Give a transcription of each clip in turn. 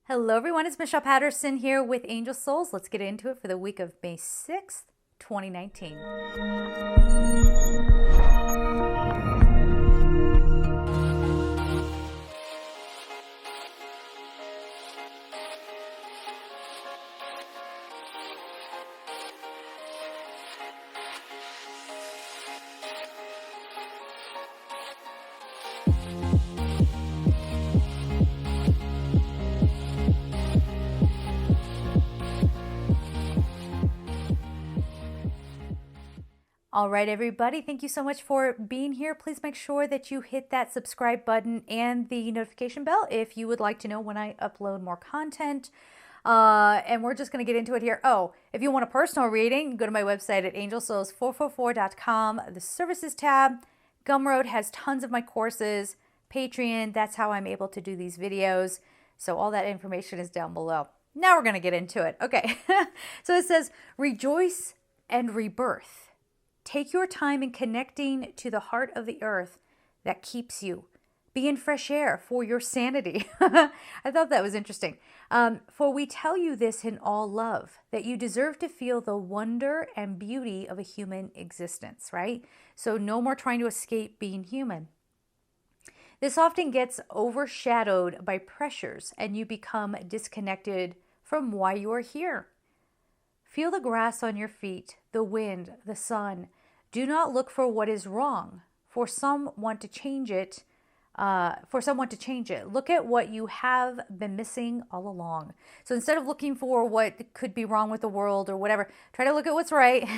Hello everyone, it's Michelle Patterson here with Angel Souls. Let's get into it for the week of May 6th, 2019. All right, everybody, thank you so much for being here. Please make sure that you hit that subscribe button and the notification bell if you would like to know when I upload more content. And we're just going to get into it here. Oh, if you want a personal reading, go to my website at angelsouls444.com, the services tab. Gumroad has tons of my courses. Patreon, that's how I'm able to do these videos. So all that information is down below. Now we're going to get into it. Okay, so it says, rejoice and rebirth. Take your time in connecting to the heart of the earth that keeps you. Be in fresh air for your sanity. I thought that was interesting. For we tell you this in all love, that you deserve to feel the wonder and beauty of a human existence, right? So no more trying to escape being human. This often gets overshadowed by pressures and you become disconnected from why you are here. Feel the grass on your feet, the wind, the sun. Do not look for what is wrong, for some want to change it. Look at what you have been missing all along. So instead of looking for what could be wrong with the world or whatever, try to look at what's right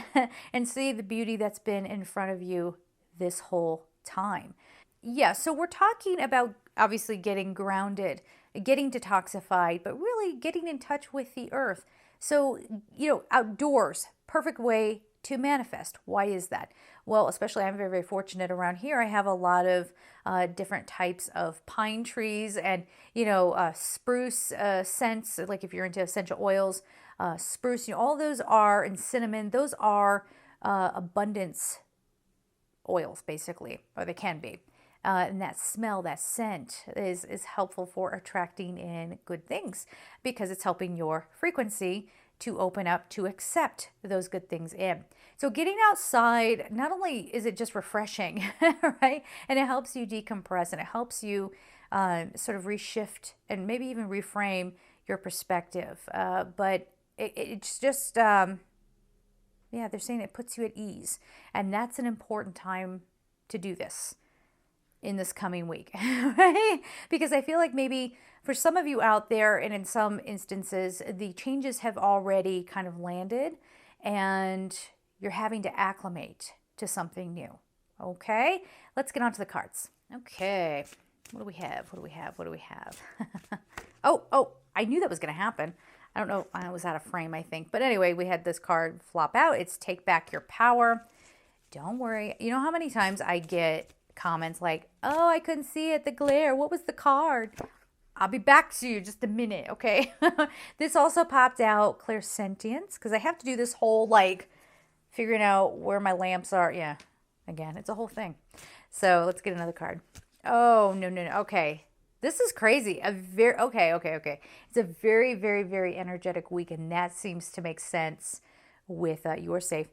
and see the beauty that's been in front of you this whole time. Yeah, so we're talking about obviously getting grounded, getting detoxified, but really getting in touch with the earth. So, outdoors, perfect way to manifest. Why is that? Well, especially I'm very, very fortunate around here. I have a lot of different types of pine trees and, spruce scents, like if you're into essential oils, spruce, all those are, and cinnamon, those are abundance oils, basically, or they can be. And that smell, that scent is helpful for attracting in good things because it's helping your frequency to open up to accept those good things in. So getting outside, not only is it just refreshing, right? And it helps you decompress and it helps you sort of reshift and maybe even reframe your perspective. But it's just, they're saying it puts you at ease. And that's an important time to do this in this coming week, right? Because I feel like maybe for some of you out there, and in some instances, the changes have already kind of landed and you're having to acclimate to something new. Okay, let's get on to the cards. Okay, what do we have? Oh, I knew that was going to happen. I don't know, I was out of frame, I think. But anyway, we had this card flop out. It's Take Back Your Power. Don't worry. You know how many times I get comments like, oh, I couldn't see it, the glare, what was the card? I'll be back to you just a minute, okay? This also popped out clairsentience, because I have to do this whole figuring out where my lamps are. Yeah, again, it's a whole thing. So let's get another card. Oh, no, okay. This is crazy. Okay. It's a very, very, very energetic week, and that seems to make sense with You're Safe.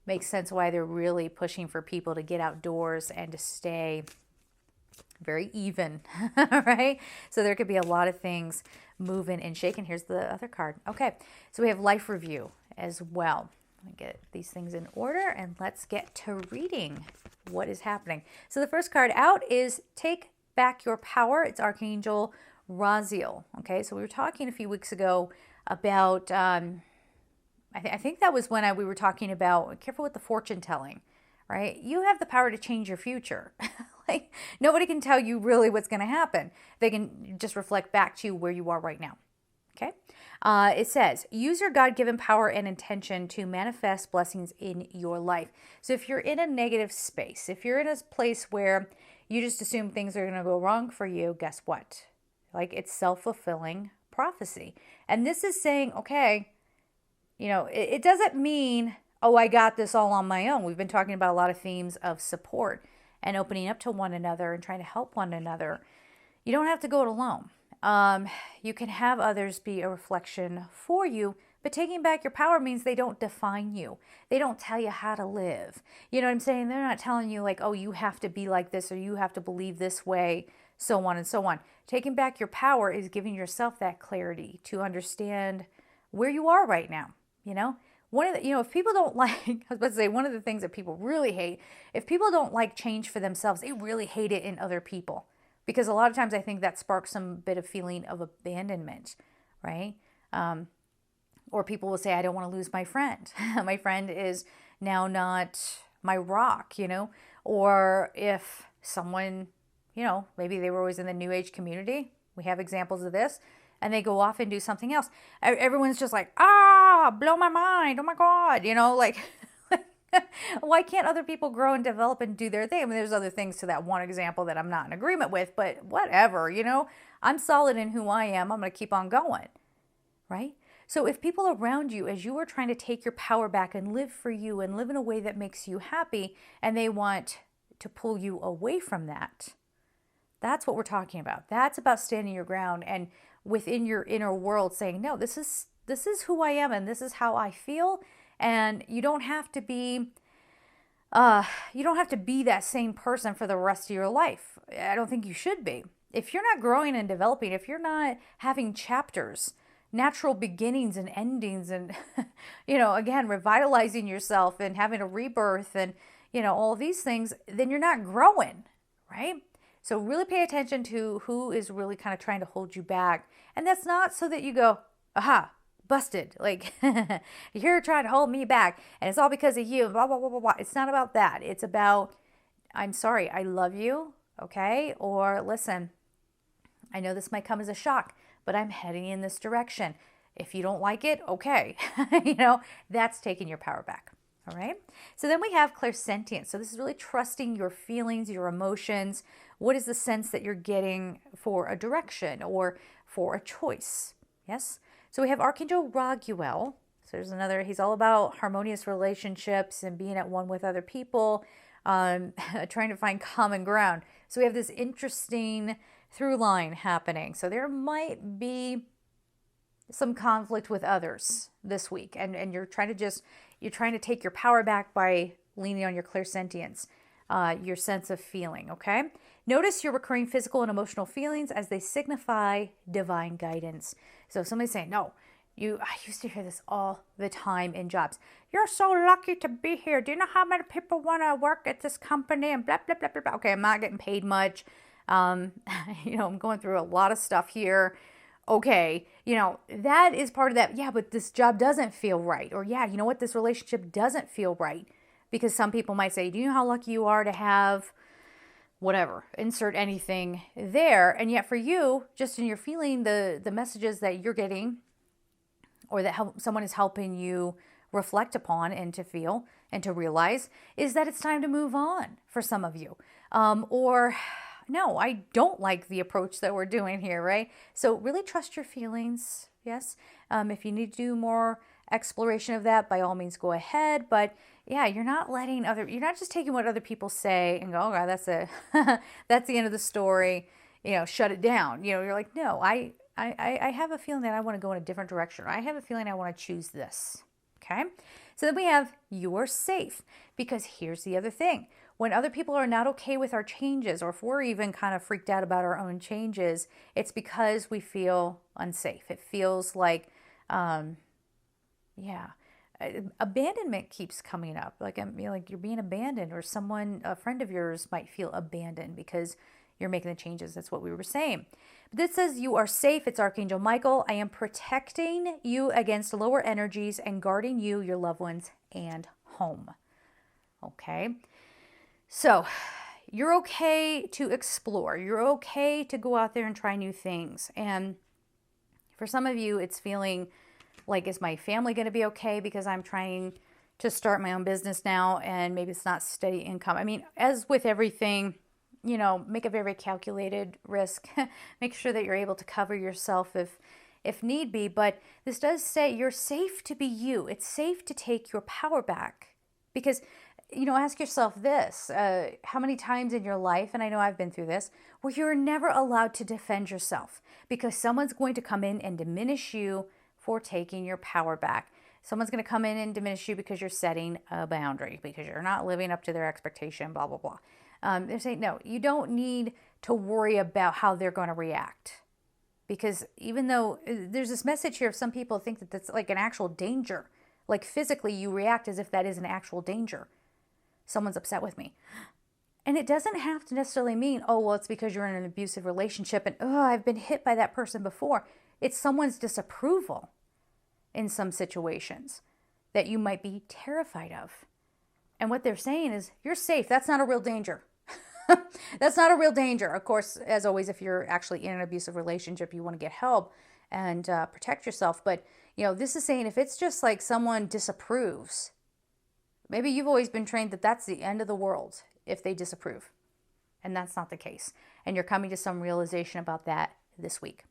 Makes sense why they're really pushing for people to get outdoors and to stay very even, right? So there could be a lot of things moving and shaking. Here's the other card. Okay, so we have life review as well. Let me get these things in order and let's get to reading what is happening. So the first card out is Take Back Your Power. It's Archangel Raziel. Okay, so we were talking a few weeks ago about... I think that was when we were talking about careful with the fortune telling, right? You have the power to change your future. Nobody can tell you really what's going to happen. They can just reflect back to you where you are right now. Okay. It says, use your God-given power and intention to manifest blessings in your life. So if you're in a negative space, if you're in a place where you just assume things are going to go wrong for you, guess what? It's self-fulfilling prophecy. And this is saying, okay, it doesn't mean, oh, I got this all on my own. We've been talking about a lot of themes of support and opening up to one another and trying to help one another. You don't have to go it alone. You can have others be a reflection for you, but taking back your power means they don't define you. They don't tell you how to live. You know what I'm saying? They're not telling you like, oh, you have to be like this or you have to believe this way, so on and so on. Taking back your power is giving yourself that clarity to understand where you are right now. You know, if people don't like, I was about to say, one of the things that people really hate, if people don't like change for themselves, they really hate it in other people. Because a lot of times I think that sparks some bit of feeling of abandonment, right? Or people will say, I don't want to lose my friend. My friend is now not my rock, Or if someone, maybe they were always in the New Age community. We have examples of this. And they go off and do something else. Everyone's just like, blow my mind. Oh my God. Why can't other people grow and develop and do their thing? I mean, there's other things to that one example that I'm not in agreement with, but whatever, I'm solid in who I am. I'm going to keep on going, right? So if people around you, as you are trying to take your power back and live for you and live in a way that makes you happy, and they want to pull you away from that, that's what we're talking about. That's about standing your ground and within your inner world saying, no, this is who I am and this is how I feel. And you don't have to be that same person for the rest of your life. I don't think you should be. If you're not growing and developing, if you're not having chapters, natural beginnings and endings and, again, revitalizing yourself and having a rebirth and, all of these things, then you're not growing, right? So really pay attention to who is really kind of trying to hold you back. And that's not so that you go, aha, busted. Like, you're trying to hold me back and it's all because of you, blah, blah, blah, blah, blah. It's not about that. It's about, I'm sorry, I love you, okay? Or listen, I know this might come as a shock, but I'm heading in this direction. If you don't like it, okay. That's taking your power back. All right. So then we have clairsentience. So this is really trusting your feelings, your emotions. What is the sense that you're getting for a direction or for a choice? Yes. So we have Archangel Raguel. So there's another, he's all about harmonious relationships and being at one with other people, trying to find common ground. So we have this interesting through line happening. So there might be some conflict with others this week, and you're trying to take your power back by leaning on your clairsentience, your sense of feeling, okay? Notice your recurring physical and emotional feelings as they signify divine guidance. So if somebody's saying, no, I used to hear this all the time in jobs. You're so lucky to be here. Do you know how many people want to work at this company and blah, blah, blah, blah, blah. Okay, I'm not getting paid much. I'm going through a lot of stuff here. Okay, that is part of that. Yeah, but this job doesn't feel right. Or yeah, you know what? This relationship doesn't feel right. Because some people might say, do you know how lucky you are to have whatever, insert anything there. And yet for you, just in your feeling, the messages that you're getting or that someone is helping you reflect upon and to feel and to realize is that it's time to move on for some of you. Or no, I don't like the approach that we're doing here, right? So really trust your feelings, yes? If you need to do more exploration of that, by all means go ahead. But yeah, you're not just taking what other people say and go, oh God, that's that's the end of the story, shut it down. You're like, no, I have a feeling that I want to go in a different direction. I have a feeling I want to choose this. Okay. So then we have you're safe, because here's the other thing. When other people are not okay with our changes, or if we're even kind of freaked out about our own changes, it's because we feel unsafe. It feels like, abandonment keeps coming up. Like you're being abandoned, or a friend of yours might feel abandoned because you're making the changes. That's what we were saying. But this says you are safe. It's Archangel Michael. I am protecting you against lower energies and guarding you, your loved ones, and home. Okay. So you're okay to explore. You're okay to go out there and try new things. And for some of you, it's feeling like, is my family going to be okay because I'm trying to start my own business now and maybe it's not steady income. I mean, as with everything, make a very calculated risk. Make sure that you're able to cover yourself if need be. But this does say you're safe to be you. It's safe to take your power back, because ask yourself this, how many times in your life, and I know I've been through this, where you're never allowed to defend yourself because someone's going to come in and diminish you for taking your power back. Someone's going to come in and diminish you because you're setting a boundary, because you're not living up to their expectation, blah, blah, blah. They're saying, no, you don't need to worry about how they're going to react. Because even though there's this message here of some people think that that's like an actual danger, like physically you react as if that is an actual danger. Someone's upset with me. And it doesn't have to necessarily mean, oh, well, it's because you're in an abusive relationship and, oh, I've been hit by that person before. It's someone's disapproval in some situations that you might be terrified of. And what they're saying is, you're safe. That's not a real danger. That's not a real danger. Of course, as always, if you're actually in an abusive relationship, you want to get help and protect yourself. But, this is saying if it's just like someone disapproves, maybe you've always been trained that that's the end of the world if they disapprove. And that's not the case. And you're coming to some realization about that this week.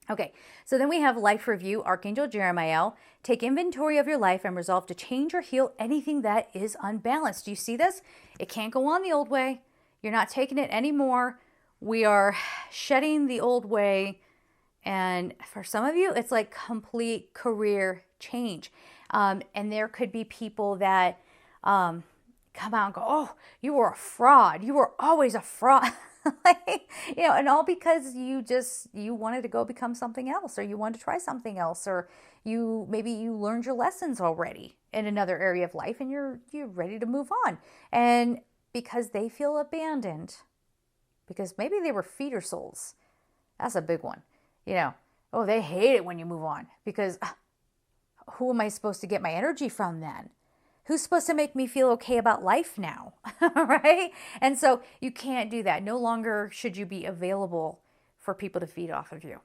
Okay, so then we have life review, Archangel Jeremiah. Take inventory of your life and resolve to change or heal anything that is unbalanced. Do you see this? It can't go on the old way. You're not taking it anymore. We are shedding the old way. And for some of you, it's like complete career change. And there could be people that come out and go, oh, you were a fraud. You were always a fraud. And all because you wanted to go become something else, or you wanted to try something else, or maybe you learned your lessons already in another area of life and you're ready to move on. And because they feel abandoned, because maybe they were feeder souls. That's a big one. Oh, they hate it when you move on because who am I supposed to get my energy from then? Who's supposed to make me feel okay about life now, right? And so you can't do that. No longer should you be available for people to feed off of you,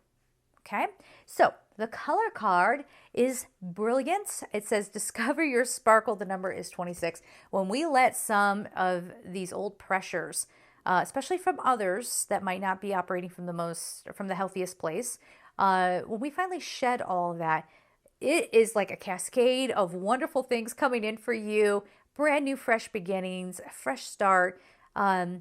okay? So the color card is brilliance. It says, discover your sparkle. The number is 26. When we let some of these old pressures, especially from others that might not be operating from the healthiest place, when we finally shed all of that, it is like a cascade of wonderful things coming in for you. Brand new, fresh beginnings, a fresh start, a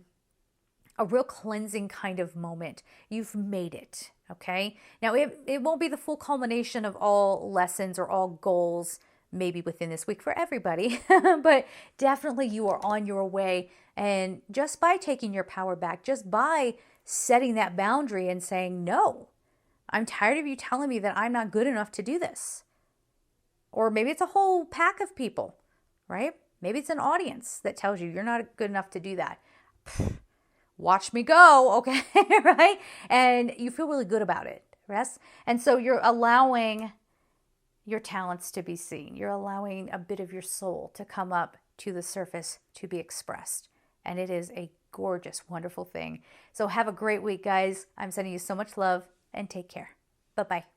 real cleansing kind of moment. You've made it, okay? Now, it won't be the full culmination of all lessons or all goals maybe within this week for everybody, but definitely you are on your way. And just by taking your power back, just by setting that boundary and saying, no, I'm tired of you telling me that I'm not good enough to do this. Or maybe it's a whole pack of people, right? Maybe it's an audience that tells you you're not good enough to do that. Watch me go, okay, right? And you feel really good about it, yes? And so you're allowing your talents to be seen. You're allowing a bit of your soul to come up to the surface to be expressed. And it is a gorgeous, wonderful thing. So have a great week, guys. I'm sending you so much love and take care. Bye-bye.